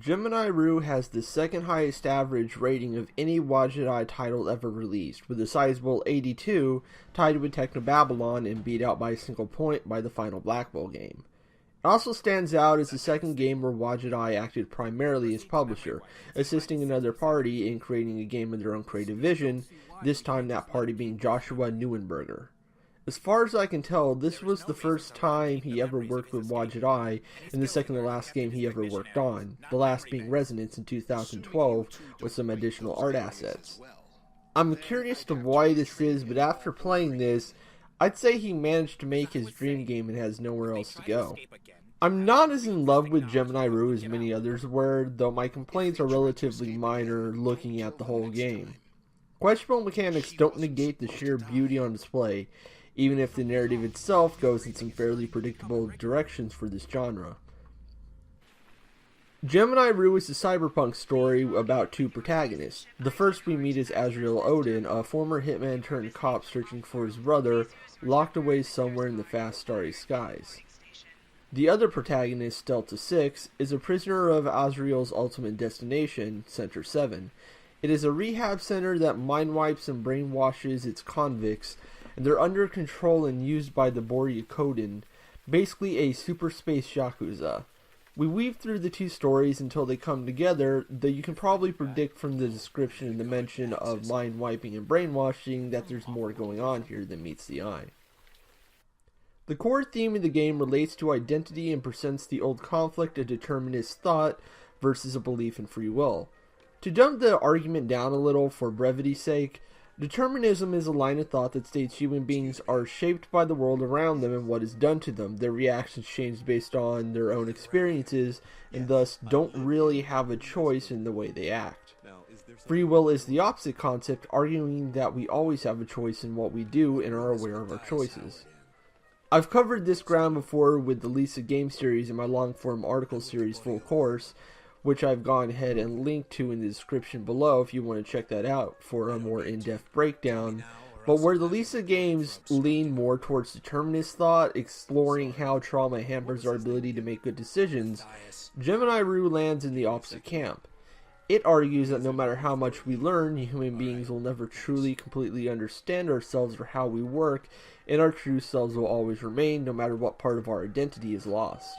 Gemini Rue has the second highest average rating of any Wadjet title ever released, with a sizable 82, tied with Technobabylon and beat out by a single point by the final Black Bowl game. It also stands out as the second game where Wadjet acted primarily as publisher, assisting another party in creating a game of their own creative vision, this time that party being Joshua Neuenberger. As far as I can tell, this was the first time he ever worked with Wadjet and the second to last game he ever worked on, the last being Resonance in 2012 with some additional art assets. I'm curious to why this is, but after playing this, I'd say he managed to make his dream game and has nowhere else to go. I'm not as in love with Gemini Rue as many others were, though my complaints are relatively minor looking at the whole game. Questionable mechanics don't negate the sheer beauty on display, even if the narrative itself goes in some fairly predictable directions for this genre. Gemini Rue is a cyberpunk story about two protagonists. The first we meet is Azrael Odin, a former hitman turned cop searching for his brother, locked away somewhere in the vast starry skies. The other protagonist, Delta 6, is a prisoner of Azrael's ultimate destination, Center 7. It is a rehab center that mind wipes and brainwashes its convicts, and they're under control and used by the Boryakodin, basically a super space Yakuza. We weave through the two stories until they come together, though you can probably predict from the description and the mention of mind wiping and brainwashing that there's more going on here than meets the eye. The core theme of the game relates to identity and presents the old conflict of determinist thought versus a belief in free will. To dumb the argument down a little for brevity's sake, determinism is a line of thought that states human beings are shaped by the world around them and what is done to them. Their reactions change based on their own experiences, and thus don't really have a choice in the way they act. Free will is the opposite concept, arguing that we always have a choice in what we do and are aware of our choices. I've covered this ground before with the Lisa game series in my long-form article series Full Course, which I've gone ahead and linked to in the description below if you want to check that out for a more in-depth breakdown. But where the Lisa games lean more towards determinist thought, exploring how trauma hampers our ability to make good decisions, Gemini Rue lands in the opposite camp. It argues that no matter how much we learn, human beings will never truly completely understand ourselves or how we work, and our true selves will always remain no matter what part of our identity is lost.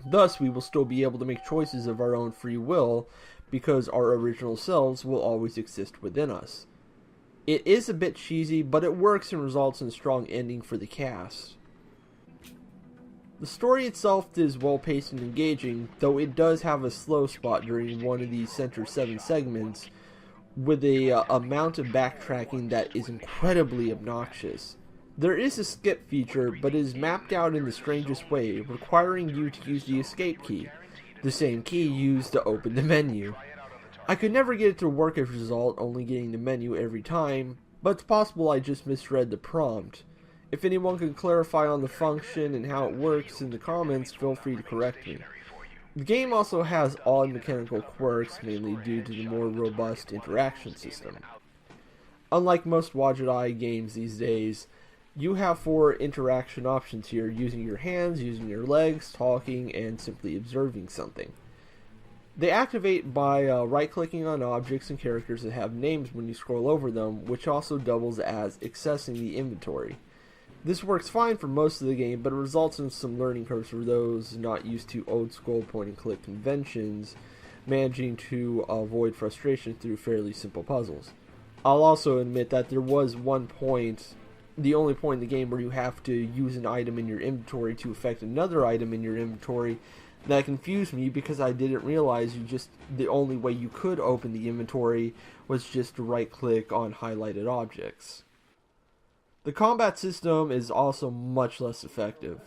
Thus, we will still be able to make choices of our own free will, because our original selves will always exist within us. It is a bit cheesy, but it works and results in a strong ending for the cast. The story itself is well paced and engaging, though it does have a slow spot during one of these Center 7 segments, with a amount of backtracking that is incredibly obnoxious. There is a skip feature, but it is mapped out in the strangest way, requiring you to use the escape key, the same key used to open the menu. I could never get it to work as a result, only getting the menu every time, but it's possible I just misread the prompt. If anyone can clarify on the function and how it works in the comments, feel free to correct me. The game also has odd mechanical quirks, mainly due to the more robust interaction system. Unlike most Wadjet games these days, you have 4 interaction options here, using your hands, using your legs, talking, and simply observing something. They activate by right-clicking on objects and characters that have names when you scroll over them, which also doubles as accessing the inventory. This works fine for most of the game, but it results in some learning curves for those not used to old-school point-and-click conventions, managing to avoid frustration through fairly simple puzzles. I'll also admit that there was one point, the only point in the game, where you have to use an item in your inventory to affect another item in your inventory. That confused me because I didn't realize the only way you could open the inventory was just to right click on highlighted objects. The combat system is also much less effective.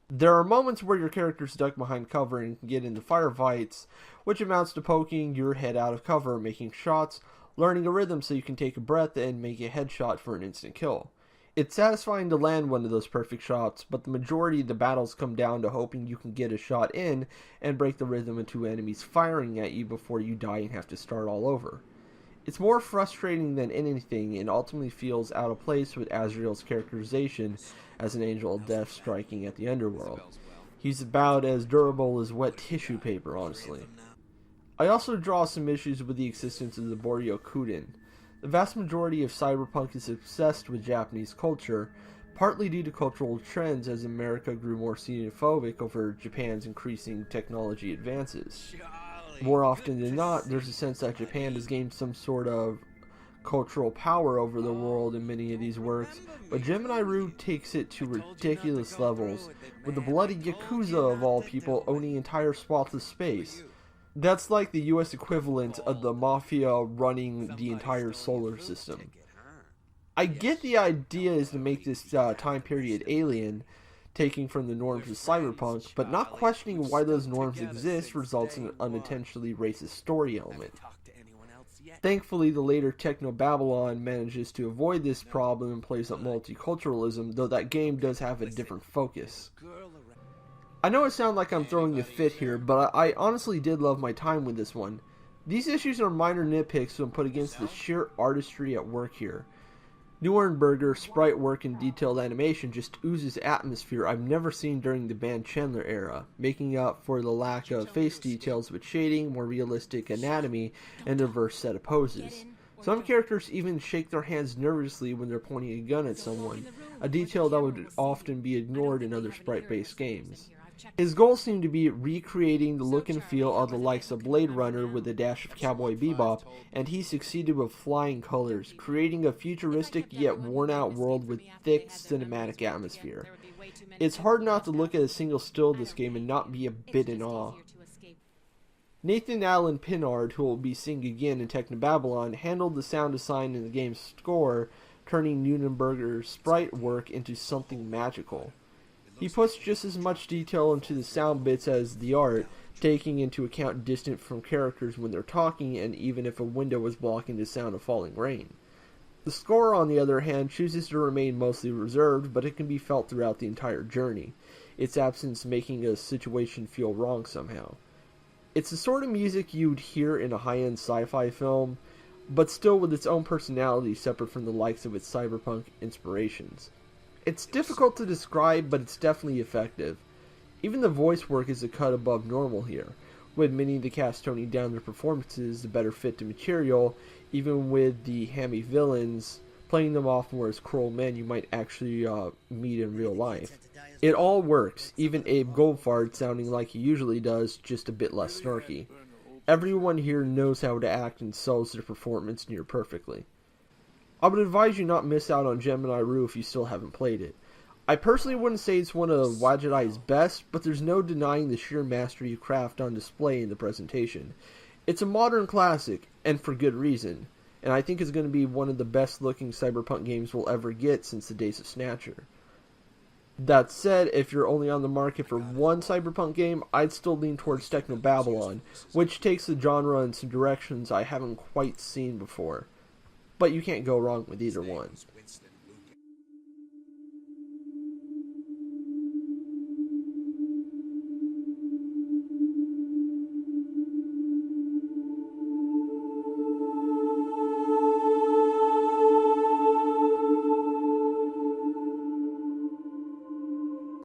There are moments where your character is ducked behind cover and can get into firefights, which amounts to poking your head out of cover, making shots, learning a rhythm so you can take a breath and make a headshot for an instant kill. It's satisfying to land one of those perfect shots, but the majority of the battles come down to hoping you can get a shot in and break the rhythm into enemies firing at you before you die and have to start all over. It's more frustrating than anything and ultimately feels out of place with Azrael's characterization as an angel of death striking at the underworld. He's about as durable as wet tissue paper, honestly. I also draw some issues with the existence of the Boryokuden. The vast majority of cyberpunk is obsessed with Japanese culture, partly due to cultural trends as America grew more xenophobic over Japan's increasing technology advances. More often than not, there's a sense that Japan has gained some sort of cultural power over the world in many of these works, but Gemini Rue takes it to ridiculous levels, with the bloody Yakuza of all people owning entire swaths of space. That's like the US equivalent of the Mafia running the entire solar system. I get the idea is to make this time period alien, taking from the norms of cyberpunk, but not questioning why those norms exist results in an unintentionally racist story element. Thankfully, the later Techno-Babylon manages to avoid this problem and plays up multiculturalism, though that game does have a different focus. I know it sounds like I'm throwing a fit here, but I honestly did love my time with this one. These issues are minor nitpicks when put against the sheer artistry at work here. Neurenberger's sprite work and detailed animation just oozes atmosphere I've never seen during the band Chandler era, making up for the lack of face details with shading, more realistic anatomy, and a diverse set of poses. Some characters even shake their hands nervously when they're pointing a gun at someone, a detail that would often be ignored in other sprite-based games. His goals seem to be recreating the look and feel of the likes of Blade Runner with a dash of Cowboy Bebop, and he succeeded with flying colors, creating a futuristic yet worn-out world with thick cinematic atmosphere. It's hard not to look at a single still of this game and not be a bit in awe. Nathan Allen Pinard, who will be seen again in Techno-Babylon, handled the sound design in the game's score, turning Neurenberger's sprite work into something magical. He puts just as much detail into the sound bits as the art, taking into account distance from characters when they're talking and even if a window is blocking the sound of falling rain. The score, on the other hand, chooses to remain mostly reserved, but it can be felt throughout the entire journey, its absence making a situation feel wrong somehow. It's the sort of music you'd hear in a high-end sci-fi film, but still with its own personality separate from the likes of its cyberpunk inspirations. It's difficult to describe, but it's definitely effective. Even the voice work is a cut above normal here, with many of the cast toning down their performances to better fit the material, even with the hammy villains playing them off more as cruel men you might actually meet in real life. It all works, even Abe Goldfarb sounding like he usually does, just a bit less snarky. Everyone here knows how to act and sells their performance near perfectly. I would advise you not miss out on Gemini Rue if you still haven't played it. I personally wouldn't say it's one of Wadjet's best, but there's no denying the sheer mastery you craft on display in the presentation. It's a modern classic, and for good reason, and I think it's going to be one of the best looking cyberpunk games we'll ever get since the days of Snatcher. That said, if you're only on the market for one cyberpunk game, I'd still lean towards Techno-Babylon, which takes the genre in some directions I haven't quite seen before. But you can't go wrong with either one.